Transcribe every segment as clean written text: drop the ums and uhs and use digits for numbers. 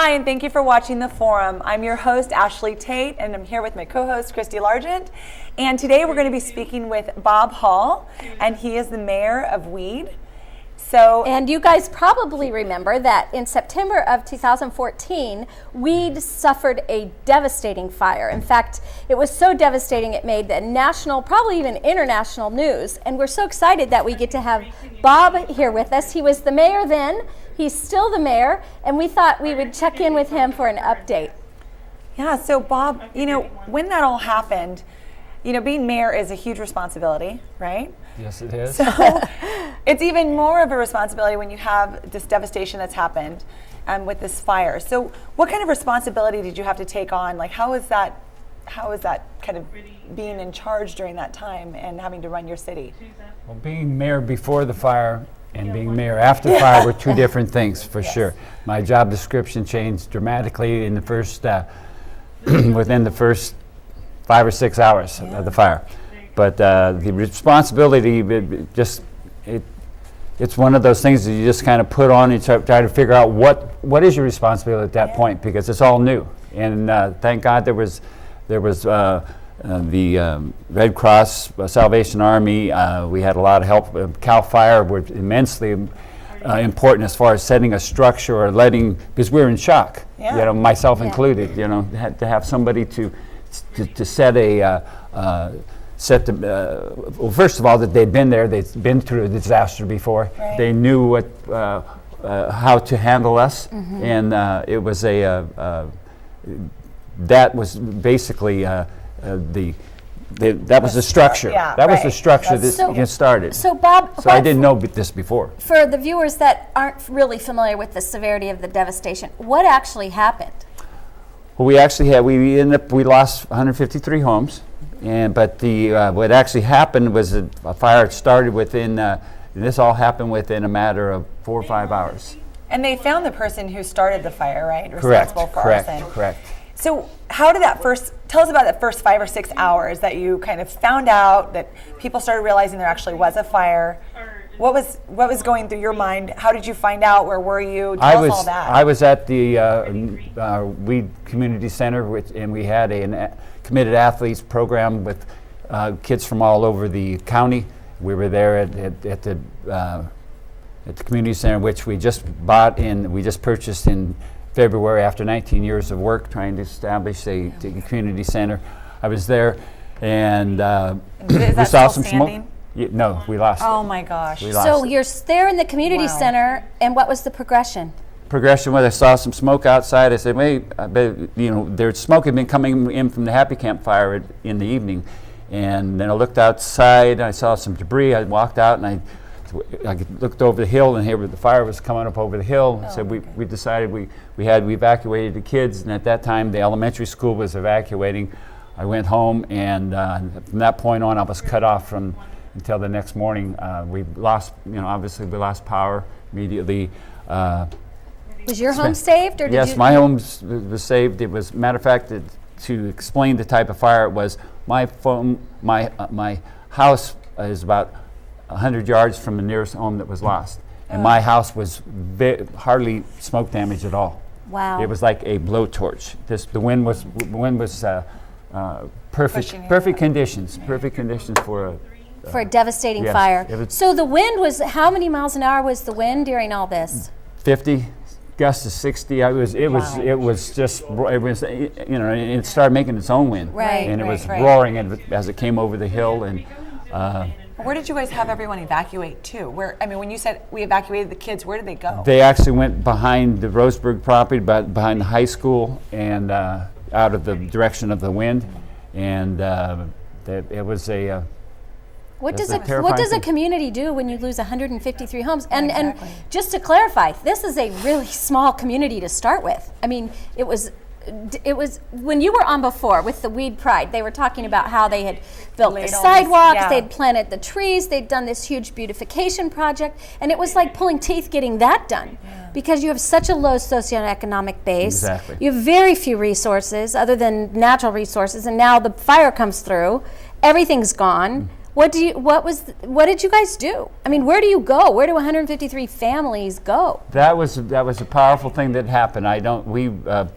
Hi, and thank you for watching the forum. I'm your host, Ashley Tate, and I'm here with my co-host, Christy Largent. And today we're going to be speaking with Bob Hall, and he is the mayor of Weed. And you guys probably remember that in September of 2014, Weed suffered a devastating fire. In fact, it was so devastating it made the national, probably even international news. And we're so excited that we get to have Bob here with us. He was the mayor then, he's still the mayor, and we thought we would check in with him for an update. Yeah, so Bob, when that all happened, being mayor is a huge responsibility, right? Yes, it is. So it's even more of a responsibility when you have this devastation that's happened with this fire. So what kind of responsibility did you have to take on? Like, how is that kind of being in charge during that time and having to run your city? Well, being mayor before the fire and being mayor after the fire were two different things, for sure. My job description changed dramatically in the first, within the first 5 or 6 hours of the fire. But the responsibility, it's one of those things that you just kind of put on and try to figure out what is your responsibility at that point, because it's all new. And thank God there was the Red Cross, Salvation Army. We had a lot of help. CAL FIRE were immensely important as far as setting a structure or because we were in shock. Myself included. Had to have somebody to set well, first of all, that they'd been there, they'd been through a disaster before. Right. They knew how to handle us, and it was that was basically that was the structure. That was the structure that started. So Bob, I didn't know this before. For the viewers that aren't really familiar with the severity of the devastation, what actually happened? Well, we lost 153 homes. But what actually happened was a fire started this all happened within a matter of 4 or 5 hours. And they found the person who started the fire, right? Correct. Correct. So how did tell us about that first 5 or 6 hours that you kind of found out that people started realizing there actually was a fire? What was going through your mind? How did you find out? Where were you? Tell us all that. I was at the Weed Community Center, and we had a committed athletes program with kids from all over the county. We were there at the community center, which we just purchased in February after 19 years of work trying to establish a community center. I was there, and we saw some smoke. No, we lost it. Oh my gosh. So you're there in the community center, and what was the progression? Was I saw some smoke outside. I said, wait, I bet, there's smoke had been coming in from the Happy Camp fire in the evening. And then I looked outside, I saw some debris. I walked out and I looked over the hill, and here the fire was coming up over the hill. So we decided we evacuated the kids, and at that time the elementary school was evacuating. I went home, and from that point on I was cut off until the next morning. We lost, obviously we lost power immediately. Was your home saved, or yes, my home was saved. It was, matter of fact, to explain the type of fire it was, my house is about 100 yards from the nearest home that was lost, and my house was hardly smoke damage at all. Wow! It was like a blowtorch. The wind was perfect conditions for a devastating fire. So the wind was, how many miles an hour was the wind during all this? 50. Gusts of 60. It started making its own wind, and it was roaring as it came over the hill. And where did you guys have everyone evacuate to? When you said we evacuated the kids, where did they go? They actually went behind the Roseburg property, behind the high school, and out of the direction of the wind. And it was a. What does a community do when you lose 153 homes? And just to clarify, this is a really small community to start with. It was when you were on before with the Weed Pride, they were talking about how they had built the sidewalks, they'd planted the trees, they'd done this huge beautification project, and it was like pulling teeth getting that done. Because you have such a low socioeconomic base. Exactly. You have very few resources other than natural resources, and now the fire comes through, everything's gone. What did you guys do? I mean, where do you go? Where do 153 families go? That was a powerful thing that happened.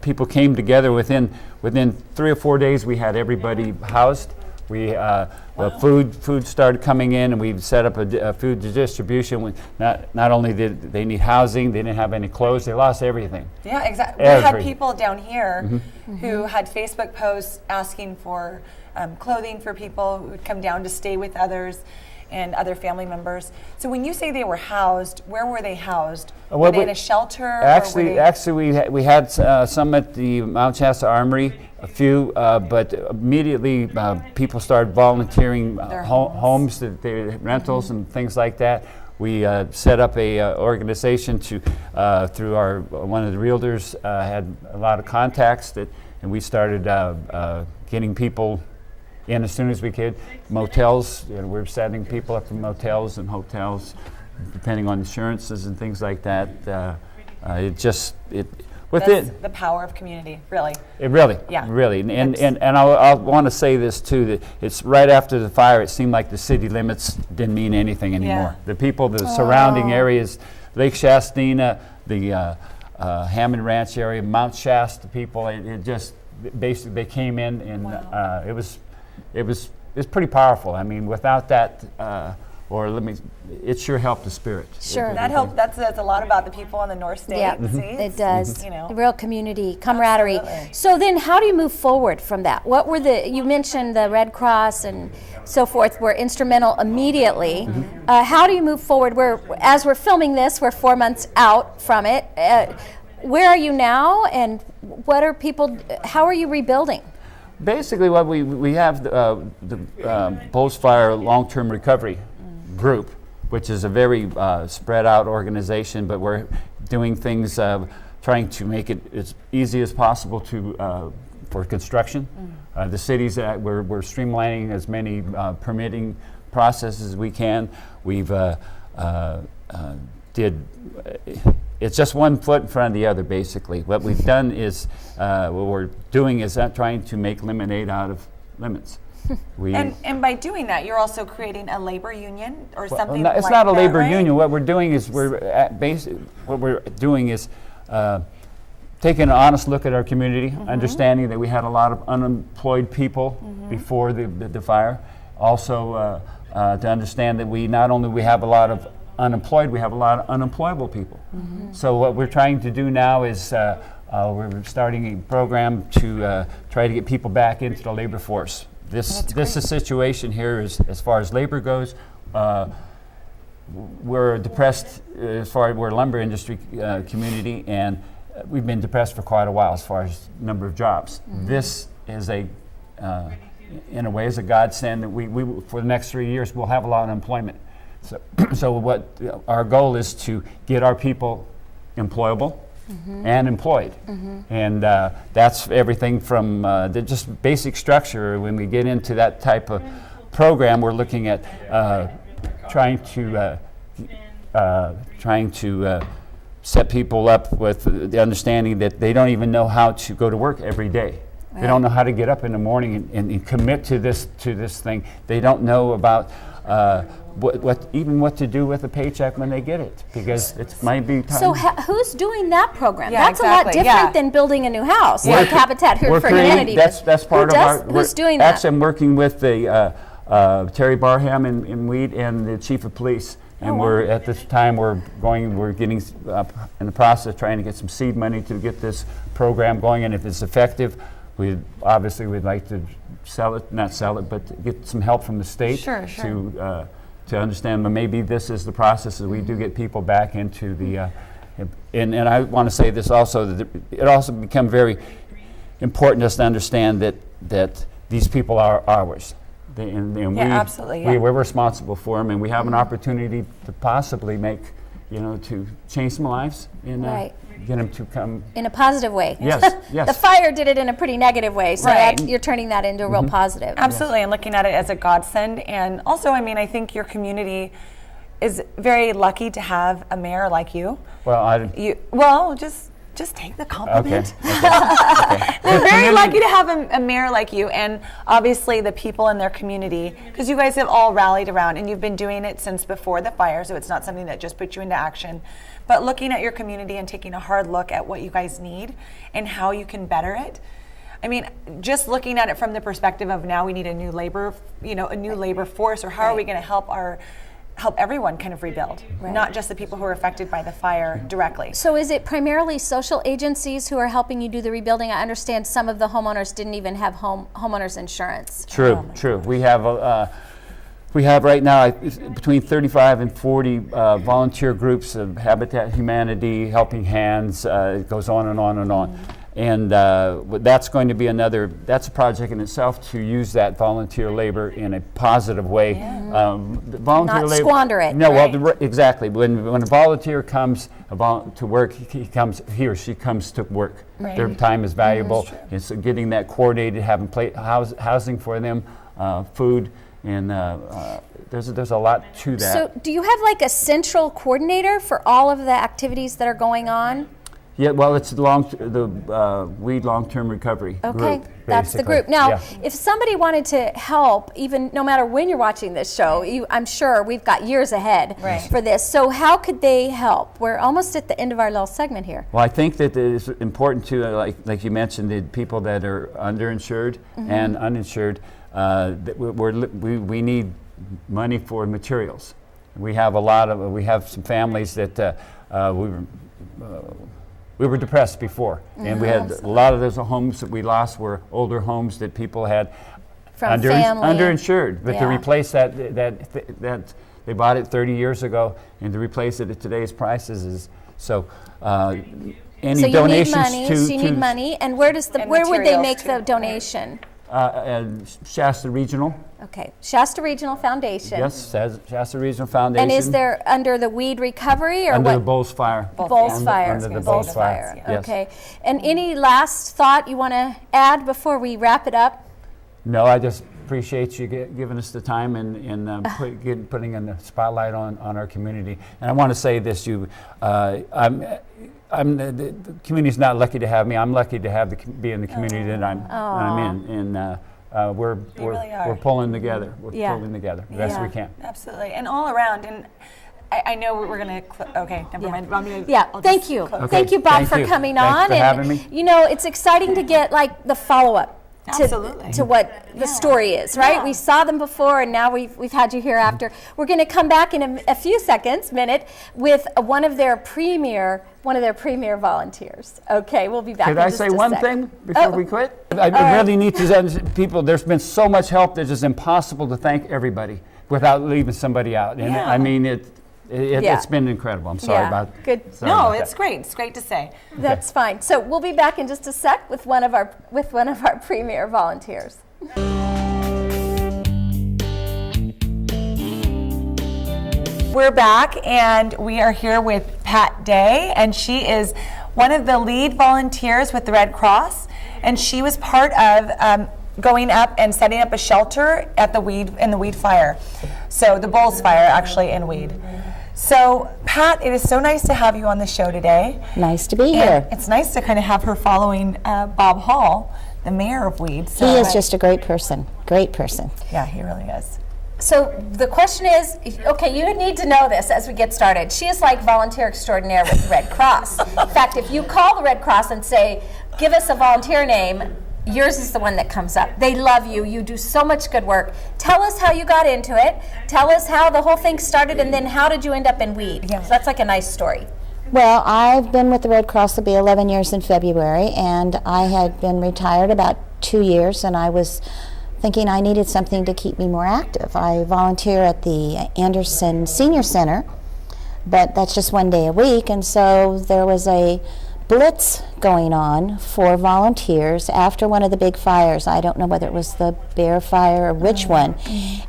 People came together within 3 or 4 days. We had everybody housed. Food started coming in, and we set up a food distribution. Not only did they need housing, they didn't have any clothes. They lost everything. Yeah, exactly. We had people down here who had Facebook posts asking for clothing for people who would come down to stay with others and other family members. So when you say they were housed, where were they housed? Were they in a shelter? Actually, we had some at the Mount Shasta Armory, a few, but immediately people started volunteering homes, rentals and things like that. We set up a organization through one of the realtors had a lot of contacts and we started getting people in as soon as we could. Motels, we're setting people up in motels and hotels, depending on insurances and things like that. That's the power of community, really. Really. And I want to say this too, that it's right after the fire, it seemed like the city limits didn't mean anything anymore. The people, the surrounding areas, Lake Shastina, the Hammond Ranch area, Mount Shasta people, it just basically they came in and it was pretty powerful. I mean, without that, it sure helped the spirit. Sure. That helped. That says a lot about the people in the North State. Yeah, it does. Real community, camaraderie. Absolutely. So then how do you move forward from that? You mentioned the Red Cross and so forth were instrumental immediately. How do you move forward? As we're filming this, we're 4 months out from it. Where are you now, and how are you rebuilding? Basically, what we have the Boles Fire long-term recovery group, which is a very spread out organization, but we're doing things, trying to make it as easy as possible for construction. The cities, we're streamlining as many permitting processes as we can. We've it's just one foot in front of the other, basically. What we've done is, what we're doing is trying to make lemonade out of lemons. And by doing that, you're also creating a labor union or something like that, it's not a labor right? union. What we're doing is taking an honest look at our community, understanding that we had a lot of unemployed people before the fire. Also, to understand that we not only have a lot of unemployed, we have a lot of unemployable people. So what we're trying to do now is we're starting a program to try to get people back into the labor force. This situation here is, as far as labor goes, we're depressed as far as we're a lumber industry community, and we've been depressed for quite a while as far as number of jobs. This is in a way, is a godsend that we for the next 3 years we'll have a lot of employment. So what our goal is to get our people employable and employed. And that's everything from the just basic structure. When we get into that type of program, we're looking at trying to set people up with the understanding that they don't even know how to go to work every day. Right. They don't know how to get up in the morning and commit to this thing. They don't know about what to do with a paycheck when they get it, because it might be time. So who's doing that program? That's exactly. A lot different than building a new house, like Habitat for Humanity. That's part of our. Who's doing that? Actually, I'm working with the Terry Barham in Weed and the Chief of Police, and we're at this time we're getting in the process of trying to get some seed money to get this program going, and if it's effective, we'd like to not sell it, but get some help from the state to understand. But maybe this is the process that we do get people back into the. And I want to say this also, that it also become very important just to understand that these people are ours. We're responsible for them, and we have an opportunity to possibly to change some lives and get them to come in a positive way. Yes. The fire did it in a pretty negative way, so you're turning that into a real positive. Absolutely, and looking at it as a godsend. And also, I think your community is very lucky to have a mayor like you. Well, just take the compliment. Okay. They're very lucky to have a mayor like you, and obviously the people in their community, because you guys have all rallied around, and you've been doing it since before the fire, so it's not something that just put you into action. But looking at your community and taking a hard look at what you guys need and how you can better it. I mean, just looking at it from the perspective of now we need a new labor, a new labor force, or how are we going to help everyone kind of rebuild, not just the people who are affected by the fire directly. So is it primarily social agencies who are helping you do the rebuilding? I understand some of the homeowners didn't even have homeowners insurance. True. We have right now between 35 and 40 volunteer groups of Habitat Humanity, Helping Hands. It goes on and on and on. And that's going to be that's a project in itself to use that volunteer labor in a positive way. Volunteer labor, squander it. No, well, exactly. When a volunteer comes to work, he or she comes to work. Their time is valuable. It's getting that coordinated, having housing for them, food, and there's a lot to that. So do you have like a central coordinator for all of the activities that are going on? Yeah, well, it's the weed long-term recovery group. Okay, that's the group. Now, if somebody wanted to help, even no matter when you're watching this show, I'm sure we've got years ahead for this. So how could they help? We're almost at the end of our little segment here. Well, I think that it is important to, like you mentioned, the people that are underinsured and uninsured, that we need money for materials. We have some families that we were depressed before, and we had a lot of those homes that we lost were older homes that people had underinsured. But to replace that they bought it 30 years ago, and to replace it at today's prices is so. Any donations you need money, and where would they make the donation? Shasta Regional. Okay, Shasta Regional Foundation. Yes, Shasta Regional Foundation. And is there under the weed recovery or under what? the Boles Fire. Boles Fire. Under the Boles Fire. Yes. Okay. And any last thought you want to add before we wrap it up? No, I just appreciate you giving us the time and putting in the spotlight on our community. And I want to say this: the community's not lucky to have me. I'm lucky to be in the community that I'm in, and we're pulling together. We're pulling together the best we can. Absolutely, and all around. And I know we're going to. Okay, never mind. Thank you. Thank you, Bob, for coming on. Thanks for having me. It's exciting to get like the follow-up. To what the story is, right? Yeah. We saw them before, and now we've had you here after. We're going to come back in a few minute, with one of their premier volunteers. Okay, we'll be back. Could I say one thing before we quit? I really need to people. There's been so much help that it's impossible to thank everybody without leaving somebody out. And I mean it's been incredible. I'm sorry about good. It's great. It's great to say. That's fine. So we'll be back in just a sec with one of our premier volunteers. We're back, and we are here with Pat Day, and she is one of the lead volunteers with the Red Cross, and she was part of going up and setting up a shelter at the weed fire. So the Boles Fire, actually, in Weed. So, Pat, it is so nice to have you on the show today. Nice to be here. It's nice to kind of have her following Bob Hall, the mayor of Weed. So he is just a great person. Great person. Yeah, he really is. So the question is, okay, you need to know this as we get started. She is like volunteer extraordinaire with the Red Cross. In fact, if you call the Red Cross and say, give us a volunteer name, yours is the one that comes up. They love you. You do so much good work. Tell us how you got into it. Tell us how the whole thing started, and then how did you end up in Weed? Yeah. So that's like a nice story. Well, I've been with the Red Cross, it'll be 11 years in February, and I had been retired about 2 years, and I was thinking I needed something to keep me more active. I volunteer at the Anderson Senior Center, but that's just one day a week, and so there was a blitz going on for volunteers after one of the big fires. I don't know whether it was the Bear Fire or which one.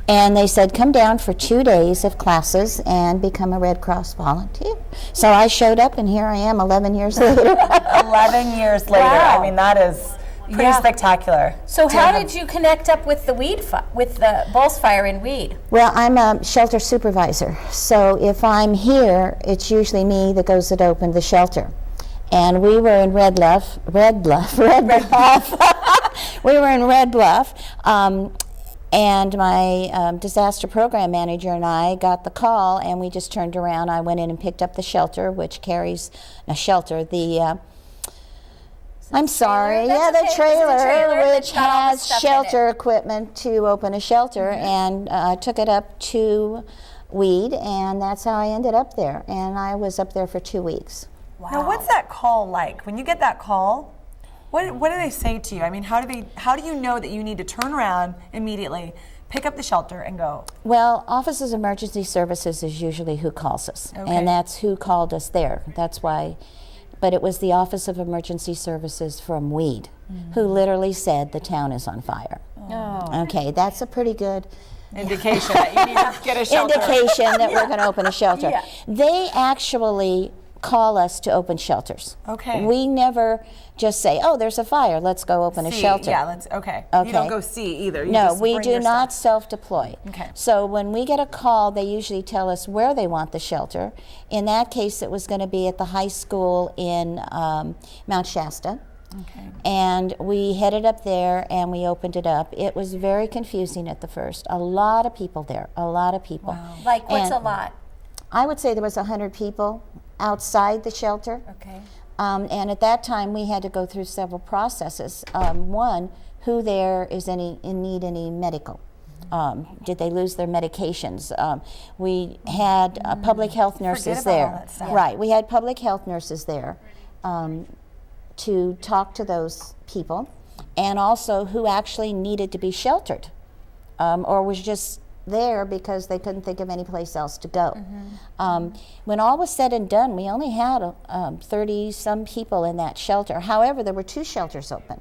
And they said, come down for 2 days of classes and become a Red Cross volunteer. So I showed up, and here I am 11 years later. 11 years later. Wow. I mean, that is pretty spectacular. So how did you connect up with with the Boles Fire in Weed? Well, I'm a shelter supervisor. So if I'm here, it's usually me that goes to open the shelter. and we were in Red Bluff. We were in Red Bluff, and my disaster program manager and I got the call, and we just turned around. I went in and picked up the shelter, which carries a shelter. The I'm sorry, That's the okay. trailer, which that's got all the has stuff in shelter it. equipment to open a shelter, and took it up to Weed, and that's how I ended up there. And I was up there for 2 weeks. Wow. Now, what's that call like? When you get that call, what do they say to you? I mean, how do you know that you need to turn around immediately, pick up the shelter, and go? Well, Offices of Emergency Services is usually who calls us, Okay. and that's who called us there. That's why, but it was the Office of Emergency Services from Weed, who literally said the town is on fire. Oh. Okay, that's a pretty good Indication that you need to get a shelter. indication that we're going to open a shelter. Yeah. They actually call us to open shelters. Okay. We never just say, "Oh, there's a fire. Let's go open a See, shelter." Yeah, okay. Okay. You don't go see either. You No, just we bring do your not stuff. self-deploy. Okay. So when we get a call, they usually tell us where they want the shelter. In that case, it was going to be at the high school in Mount Shasta. Okay. And we headed up there and we opened it up. It was very confusing at the first. A lot of people there, a lot of people. Wow. Like, what's And a lot? I would say there was 100 people outside the shelter. Okay. And at that time, we had to go through several processes. One, who there is in need any medical? Did they lose their medications? We had public health nurses about all there. that stuff. Right, we had public health nurses there to talk to those people, and also who actually needed to be sheltered or was just there because they couldn't think of any place else to go. When all was said and done, we only had 30 some people in that shelter. However, there were 2 shelters open.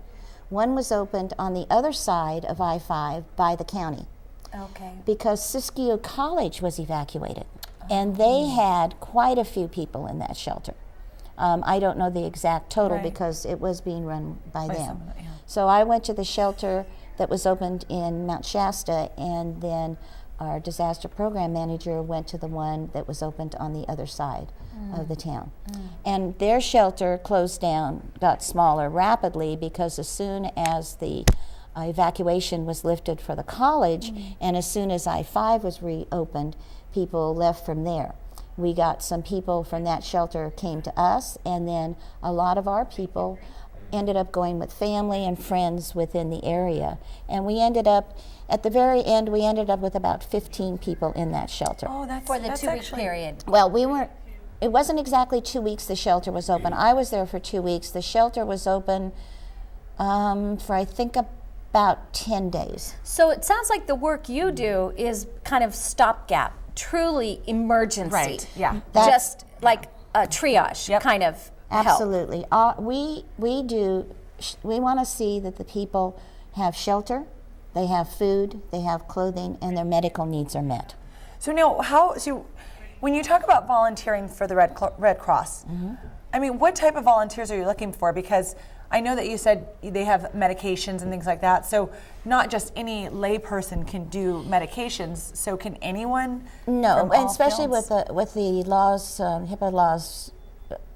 One was opened on the other side of I-5 by the county Okay. because Siskiyou College was evacuated, and they had quite a few people in that shelter. I don't know the exact total Right. because it was being run by them. someone, yeah. So I went to the shelter that was opened in Mount Shasta, and then our disaster program manager went to the one that was opened on the other side of the town. And their shelter closed down, got smaller rapidly because as soon as the evacuation was lifted for the college, and as soon as I-5 was reopened, people left from there. We got some people from that shelter came to us, and then a lot of our people ended up going with family and friends within the area. And we ended up, at the very end, we ended up with about 15 people in that shelter. Oh, that's For the that's 2-week actually- period. Well, it wasn't exactly 2 weeks the shelter was open. I was there for 2 weeks. The shelter was open for I think about 10 days. So it sounds like the work you do is kind of stopgap, truly emergency. Right, yeah. Just like a triage Yep. kind of help. Absolutely. We want to see that the people have shelter, they have food, they have clothing, and their medical needs are met. So now, when you talk about volunteering for the Red Cross, I mean, what type of volunteers are you looking for? Because I know that you said they have medications and things like that. So not just any layperson can do medications. So can anyone? No, from and all especially fields? with the laws, HIPAA laws,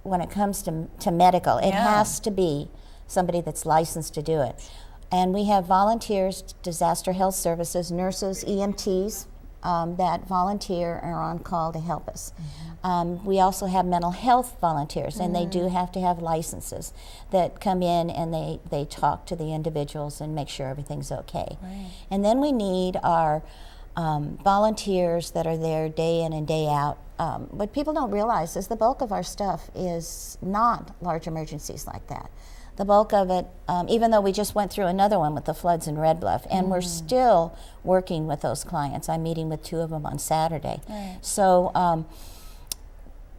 when it comes to medical, it Yeah. has to be somebody that's licensed to do it. And we have volunteers, disaster health services, nurses, EMTs that volunteer and are on call to help us. We also have mental health volunteers, and they do have to have licenses that come in and they talk to the individuals and make sure everything's okay. Right. And then we need our volunteers that are there day in and day out. What people don't realize is the bulk of our stuff is not large emergencies like that. The bulk of it, even though we just went through another one with the floods in Red Bluff, and we're still working with those clients. I'm meeting with 2 of them on Saturday. Right. So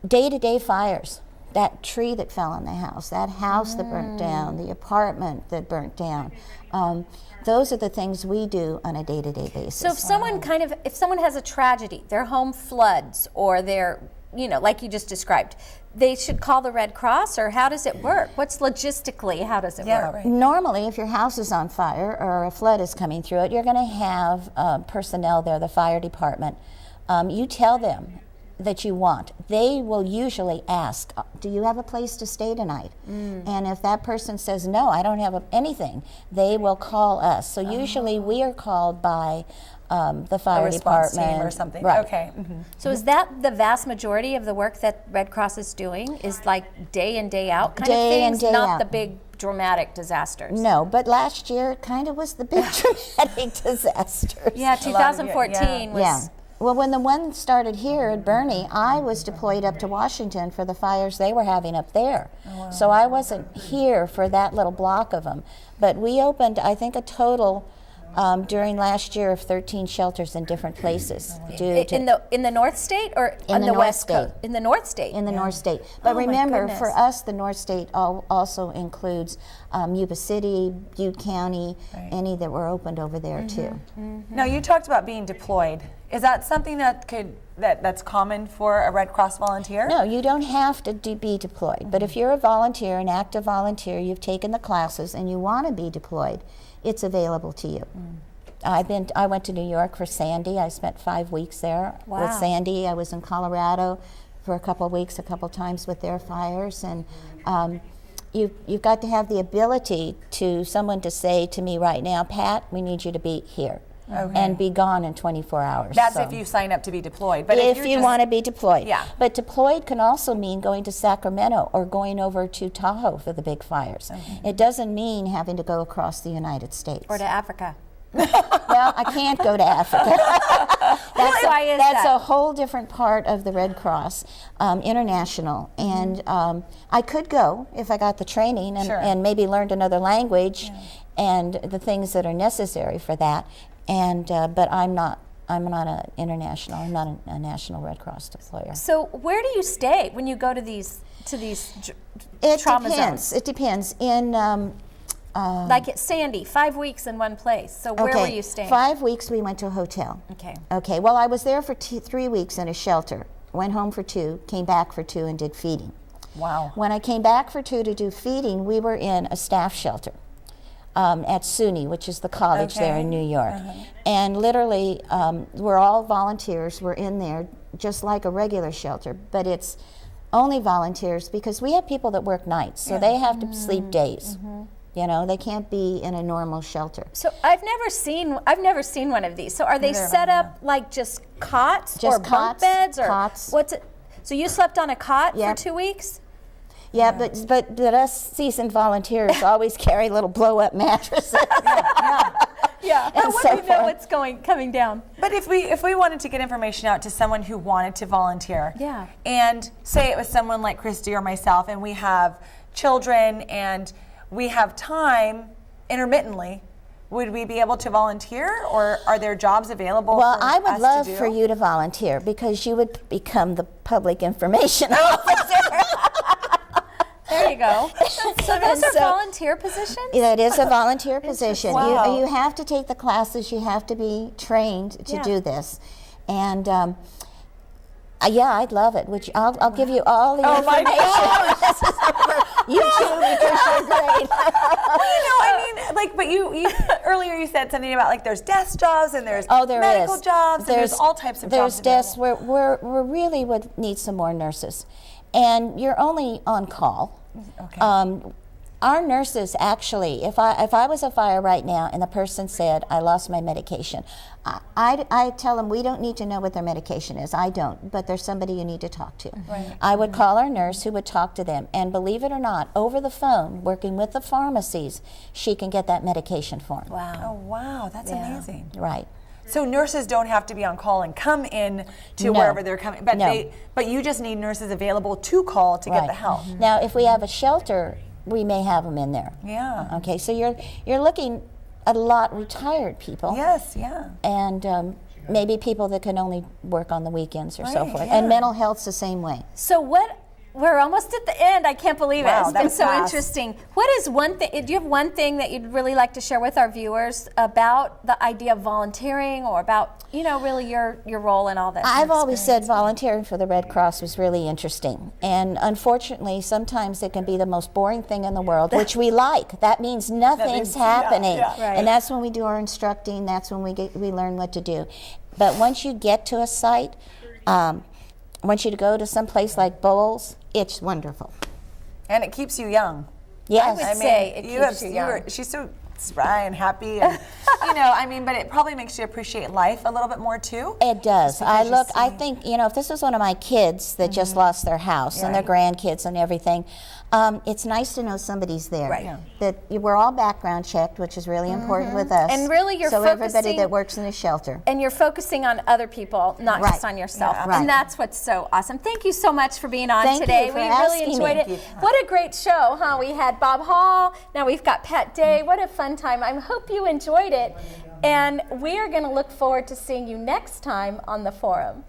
day-to-day fires, that tree that fell on the house, that house that burnt down, the apartment that burnt down, those are the things we do on a day-to-day basis. So if someone has a tragedy, their home floods, or they're, like you just described, they should call the Red Cross, or how does it work? What's logistically, how does it work? Right. Normally, if your house is on fire or a flood is coming through it, you're going to have personnel there, the fire department. You tell them that you want, they will usually ask, do you have a place to stay tonight? And if that person says, no, I don't have anything, they will call us. So usually we are called by the fire response department. team or something. Right. Okay. So is that the vast majority of the work that Red Cross is doing? Is like day in, day out kind Day of in, things, day not out. the big dramatic disasters? No, but last year it kind of was the big dramatic disasters. Yeah, A lot of it, 2014 was. Yeah. Well, when the one started here at Bernie, I was deployed up to Washington for the fires they were having up there. So I wasn't here for that little block of them. But we opened, I think, a total during last year of 13 shelters in different places. Due to In the North State or In on the the North West State. Coast? In the North State. in the North State. But Oh, my remember, goodness. for us, the North State also includes Yuba City, Butte County, any that were opened over there too. Now, you talked about being deployed. Is that something that's common for a Red Cross volunteer? No, you don't have to be deployed. But if you're a volunteer, an active volunteer, you've taken the classes and you want to be deployed, it's available to you. I went to New York for Sandy. I spent 5 weeks there Wow. with Sandy. I was in Colorado for a couple of weeks, a couple of times with their fires. And you've got to have the ability to someone to say to me right now, Pat, we need you to be here. Okay. And be gone in 24 hours. That's So- if you sign up to be deployed. But if you're you just- want to be deployed. Yeah. But deployed can also mean going to Sacramento or going over to Tahoe for the big fires. It doesn't mean having to go across the United States. Or to Africa. Well, I can't go to Africa. Why is That's that? a whole different part of the Red Cross, international. And I could go if I got the training and, Sure. and maybe learned another language and the things that are necessary for that. And but I'm not an international. I'm not a National Red Cross deployer. So where do you stay when you go to these It trauma depends. zones? It depends. In Like at Sandy, 5 weeks in one place. So where were you staying? 5 weeks we went to a hotel. Okay. Okay. Well, I was there for 3 weeks in a shelter. Went home for 2, came back for 2, and did feeding. Wow. When I came back for 2 to do feeding, we were in a staff shelter at SUNY, which is the college there in New York. And literally, we're all volunteers. We're in there just like a regular shelter, but it's only volunteers because we have people that work nights, so they have to sleep days. You know, they can't be in a normal shelter. So I've never seen one of these. So are they set up like just cots Just or bunk cots, beds or cots. what's it? So you slept on a cot Yep. for 2 weeks? Yeah, but us seasoned volunteers always carry little blow-up mattresses. Yeah. And How would so you know forth. what's coming down? But if we wanted to get information out to someone who wanted to volunteer, Yeah. and say it was someone like Christy or myself, and we have children and we have time intermittently, would we be able to volunteer, or are there jobs available? Well, for I us would to love do? for you to volunteer because you would become the public information officer. There you go. So those are so- volunteer positions? It is a volunteer position. Wow. You have to take the classes. You have to be trained to Yeah. do this, and yeah, I'd love it. Which I'll give you all the Oh my information. This is over YouTube because you're great. But you earlier you said something about like there's desk jobs and there's Oh, there medical is. jobs and there's all types of there's jobs. desks. available. We really would need some more nurses, and you're only on call. Okay. Our nurses actually, if I was a fire right now and the person said, I lost my medication, I tell them we don't need to know what their medication is. I don't, but there's somebody you need to talk to. Right. I would call our nurse who would talk to them, and believe it or not, over the phone, working with the pharmacies, she can get that medication for them. Oh wow, that's amazing. Right. So nurses don't have to be on call and come in to No. wherever they're coming, but No. but you just need nurses available to call to get the help. Now, if we have a shelter, we may have them in there. Yeah. Okay, so you're looking at a lot retired people. Yes. Yeah. And maybe people that can only work on the weekends or so Right, forth. yeah. And mental health's the same way. So we're almost at the end. I can't believe Wow, it. It's that been was so fast. interesting. What is one thing, do you have one thing that you'd really like to share with our viewers about the idea of volunteering or about, really your role in all this? I've always said volunteering for the Red Cross was really interesting. And unfortunately, sometimes it can be the most boring thing in the world, which we like. That means nothing's happening. yeah. Right. And that's when we do our instructing, that's when we learn what to do. But once you get to a site, I want you to go to some place like Boles. It's wonderful. And it keeps you young. Yes. I would say it keeps you young. She's so spry and happy, and but it probably makes you appreciate life a little bit more too. It does. I see. think, if this was one of my kids that just lost their house and their grandkids and everything, it's nice to know somebody's there. Right. Yeah. That we're all background checked, which is really important with us. And really you're so everybody focusing- that works in the shelter. And you're focusing on other people, not Right. just on yourself. Yeah, right. And that's what's so awesome. Thank you so much for being on Thank today. you for We really asking enjoyed me. it. What a great show, huh? We had Bob Hall, now we've got Pat Day. What a fun time. I hope you enjoyed it. And we are going to look forward to seeing you next time on the forum.